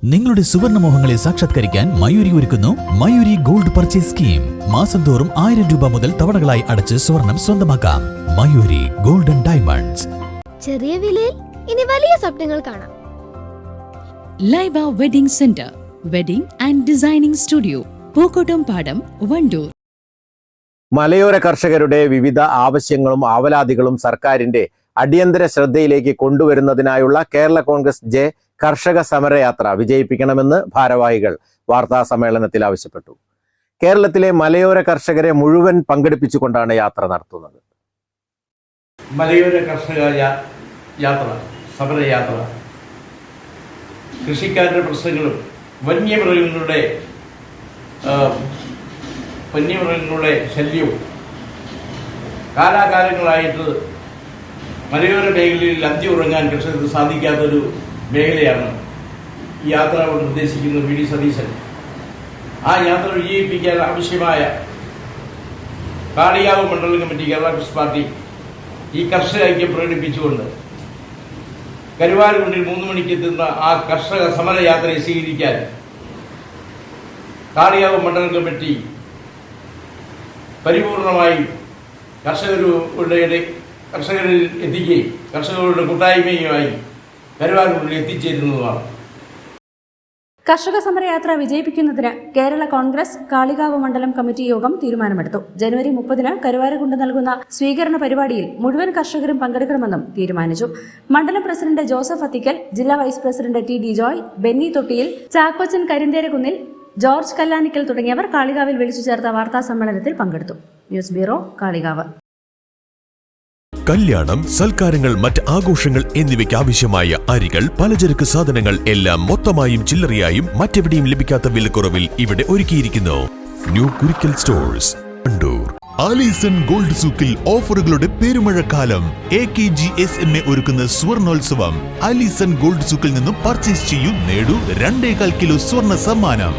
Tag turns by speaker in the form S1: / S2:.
S1: നിങ്ങളുടെ സുവർണമോഹങ്ങളെ സാക്ഷാത്കരിക്കാൻ മയൂരി ഒരുക്കുന്നു മയൂരി ഗോൾഡ് പർച്ചേസ് സ്കീം. മാസം തോറും 1000 രൂപ മുതൽ തവണകളായി അടച്ച് സ്വർണം സ്വന്തമാക്കാം. Mayuri golden diamonds.
S2: ചെറിയ വിലയിൽ ഇനി വലിയ സ്വപ്നങ്ങൾ കാണാം.
S3: Laiba wedding centre, wedding and designing studio, Pookkottumpadam, Wandoor.
S4: മലയോര കർഷകരുടെ വിവിധ ആവശ്യങ്ങളും ആവലാതികളും സർക്കാരിന്റെ അടിയന്തര ശ്രദ്ധയിലേക്ക് കൊണ്ടുവരുന്നതിനായുള്ള കേരള കോൺഗ്രസ് ജെ കർഷക സമരയാത്ര വിജയിപ്പിക്കണമെന്ന് ഭാരവാഹികൾ വാർത്താ സമ്മേളനത്തിൽ ആവശ്യപ്പെട്ടു. കേരളത്തിലെ മലയോര കർഷകരെ മുഴുവൻ പങ്കെടുപ്പിച്ചുകൊണ്ടാണ് യാത്ര നടത്തുന്നത്.
S5: മലയോര കർഷക യാത്ര, സമരയാത്ര, കൃഷിക്കാരുടെ പ്രശ്നങ്ങളും വന്യമൃഗങ്ങളുടെ ശല്യവും കാലാകാലങ്ങളായിട്ട് മലയോര മേഖലയിൽ അന്ത്യം ഉറങ്ങാൻ കർഷകർക്ക് സാധിക്കാത്തൊരു മേഖലയാണ് ഈ യാത്ര കൊണ്ട് നിർദ്ദേശിക്കുന്നത് വി ഡി സതീശൻ. ആ യാത്ര വിജയിപ്പിക്കാൻ ആവശ്യമായ കാളികാവ് മണ്ഡലം കമ്മിറ്റി, കേരള കോൺഗ്രസ് പാർട്ടി ഈ കർഷക ഐക്യം പ്രകടിപ്പിച്ചുകൊണ്ട് കരുവാരുകുണ്ടിൽ 3 മണിക്ക് എത്തുന്ന ആ കർഷക സമരയാത്രയെ സ്വീകരിക്കാൻ കാളികാവ് മണ്ഡലം കമ്മിറ്റി പരിപൂർണമായി കർഷകരിൽ എത്തിക്കുകയും കർഷകരുടെ കൂട്ടായ്മയുമായി കരുവാരുകുണ്ടിൽ എത്തിച്ചേരുന്നതുമാണ്.
S6: കർഷക സമരയാത്ര വിജയിപ്പിക്കുന്നതിന് കേരള കോൺഗ്രസ് കാളികാവ് മണ്ഡലം കമ്മിറ്റി യോഗം തീരുമാനമെടുത്തു. ജനുവരി 30-ന് കരുവാരക്കുണ്ട് നൽകുന്ന സ്വീകരണ പരിപാടിയിൽ മുഴുവൻ കർഷകരും പങ്കെടുക്കണമെന്നും തീരുമാനിച്ചു. മണ്ഡലം പ്രസിഡന്റ് ജോസഫ് അത്തിക്കൽ, ജില്ലാ vice president T D Joy, Benny Thottiyil, Chackochan Karintherakunnil, George Kallanikkal തുടങ്ങിയവർ കാളികാവിൽ വിളിച്ചു ചേർത്ത വാർത്താ സമ്മേളനത്തിൽ പങ്കെടുത്തു. News bureau, Kalikavu.
S7: കല്യാണം, സൽക്കാരങ്ങൾ, മറ്റ് ആഘോഷങ്ങൾ എന്നിവയ്ക്ക് ആവശ്യമായ അരികൾ, പലചരക്ക് സാധനങ്ങൾ എല്ലാം മൊത്തമായും ചില്ലറയായും മറ്റെവിടെയും ലഭിക്കാത്ത വിലക്കുറവിൽ ഇവിടെ ഒരുക്കിയിരിക്കുന്നു. New Kurikkal stores, Wandoor. Alison gold സൂക്കിൽ ഓഫറുകളുടെ പെരുമഴക്കാലം. AKGSMA ഒരുക്കുന്ന സ്വർണോത്സവം. ആലീസൺ ഗോൾഡ് സൂക്കിൽ നിന്നും പർച്ചേസ് ചെയ്യൂ, നേടൂ 2.25 കിലോ സ്വർണ്ണ സമ്മാനം.